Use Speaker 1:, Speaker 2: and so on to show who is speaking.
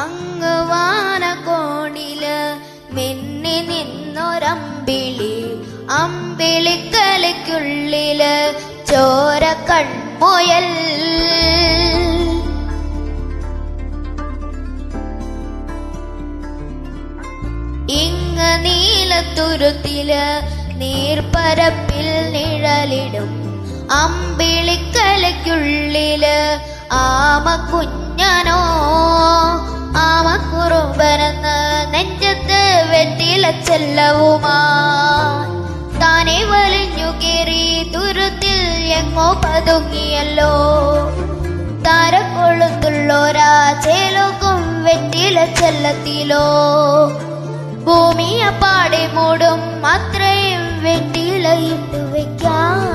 Speaker 1: അങ്ങ് വാനകോണില് മിന്നി നിന്നൊരമ്പിളി, അമ്പിളിക്കലയ്ക്കുള്ളില് ചോര കൺമുയൽ. ഇങ്ങ് നീലത്തുരുത്തില് നീർപ്പരപ്പിൽ നിഴലിടും അമ്പിളിക്കലയ്ക്കുള്ളില് ആമക്കുഞ്ഞനോ, ആമക്കുറുമ്പനെന്ന് നെഞ്ചത്ത് വെറ്റില ചെല്ലവുമാ താനെ വലിഞ്ഞു കയറി തുരുത്തിൽ എങ്ങോ പതുങ്ങിയല്ലോ. താരക്കൊളുത്തുള്ളോരാ ചേലോക്കും വെറ്റില ചെല്ലത്തിലോ. ഭൂമിയെ പാടി മൂടും അത്രയും വെറ്റില ഇട്ട് വയ്ക്കാം.